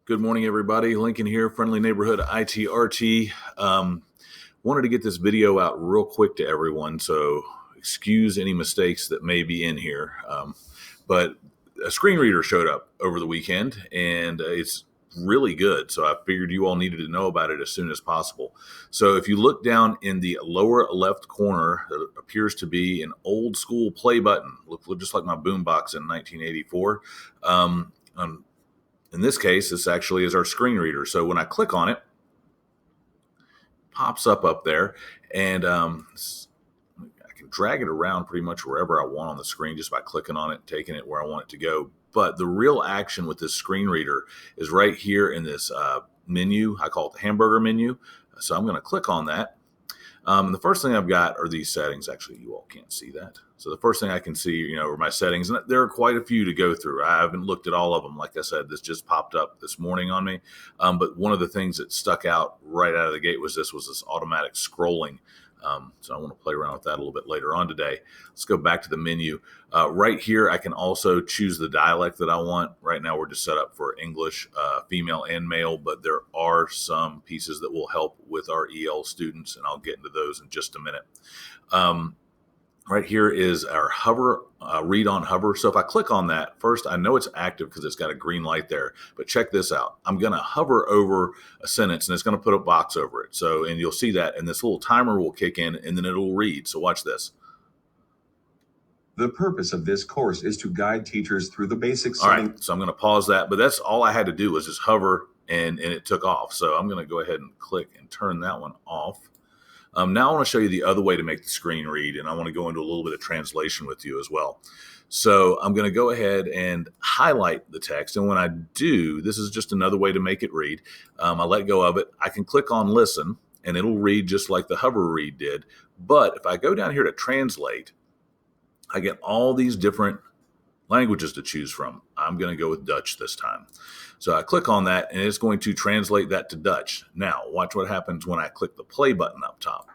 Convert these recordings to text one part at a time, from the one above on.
Good morning, everybody. Lincoln here, Friendly Neighborhood ITRT. Wanted to get this video out real quick to everyone, so excuse any mistakes that may be in here. But a screen reader showed up over the weekend, and it's really good, so I figured you all needed to know about it as soon as possible. So if you look down in the lower left corner, there appears to be an old school play button, look just like my boombox in 1984. In this case, this actually is our screen reader. So when I click on it, pops up there, and I can drag it around pretty much wherever I want on the screen just by clicking on it, taking it where I want it to go. But the real action with this screen reader is right here in this menu. I call it the hamburger menu. So I'm going to click on that. And the first thing I've got are these settings. Actually, you all can't see that. So the first thing I can see, are my settings. And there are quite a few to go through. I haven't looked at all of them. Like I said, this just popped up this morning on me. But one of the things that stuck out right out of the gate was this automatic scrolling. So I want to play around with that a little bit later on today. Let's go back to the menu. Right here, I can also choose the dialect that I want. Right now, we're just set up for English, female and male, but there are some pieces that will help with our EL students, and I'll get into those in just a minute. Right here is our hover, read on hover. So if I click on that, first I know it's active because it's got a green light there, but check this out. I'm going to hover over a sentence and it's going to put a box over it. So, and you'll see that, and this little timer will kick in and then it'll read. So watch this. The purpose of this course is to guide teachers through the basics. All right, so I'm going to pause that, but that's all I had to do was just hover and it took off. So I'm going to go ahead and click and turn that one off. Now I want to show you the other way to make the screen read, and I want to go into a little bit of translation with you as well. So I'm going to go ahead and highlight the text, and when I do, this is just another way to make it read. I let go of it. I can click on listen, and it'll read just like the hover read did. But if I go down here to translate, I get all these different languages to choose from. I'm going to go with Dutch this time. So I click on that and it's going to translate that to Dutch. Now, watch what happens when I click the play button up top.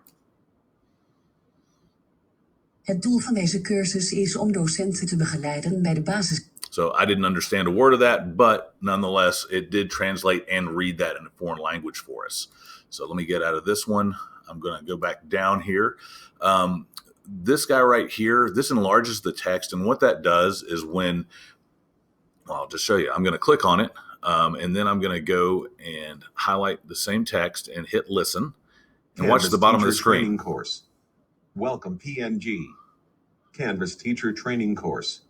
Het doel van deze cursus is om docenten te begeleiden bij de basis. So I didn't understand a word of that, but nonetheless, it did translate and read that in a foreign language for us. So let me get out of this one. I'm going to go back down here. This guy right here, this enlarges the text. And what that does is when, well, I'll just show you. I'm going to click on it. And then I'm going to go and highlight the same text and hit listen. And watch the bottom of the screen. Course. Welcome PNG. Canvas Teacher Training Course.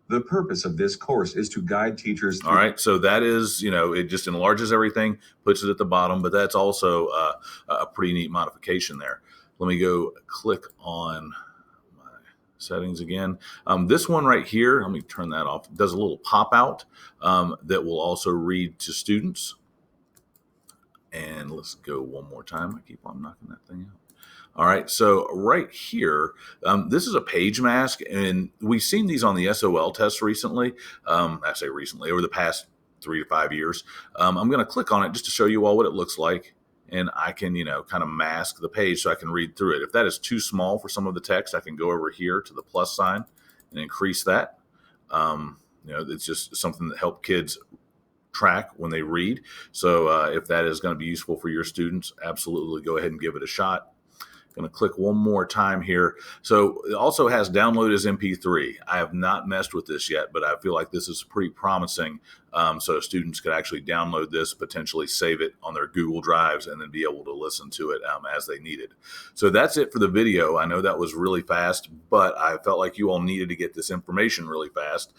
The purpose of this course is to guide teachers through. All right, so that is, it just enlarges everything, puts it at the bottom, but that's also a pretty neat modification there. Let me go click on my settings again. This one right here, let me turn that off. It does a little pop out that will also read to students. And let's go one more time. I keep on knocking that thing out. All right, so right here, this is a page mask, and we've seen these on the SOL tests recently. I say recently, over the past 3 to 5 years. I'm going to click on it just to show you all what it looks like, and I can, kind of mask the page so I can read through it. If that is too small for some of the text, I can go over here to the plus sign and increase that. It's just something that helps kids track when they read. So if that is going to be useful for your students, absolutely go ahead and give it a shot. Going to click one more time here. So it also has download as MP3. I have not messed with this yet, but I feel like this is pretty promising. So students could actually download this, potentially save it on their Google Drives, and then be able to listen to it as they need it. So that's it for the video. I know that was really fast, but I felt like you all needed to get this information really fast.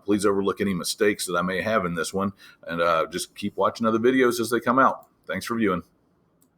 Please overlook any mistakes that I may have in this one, and just keep watching other videos as they come out. Thanks for viewing.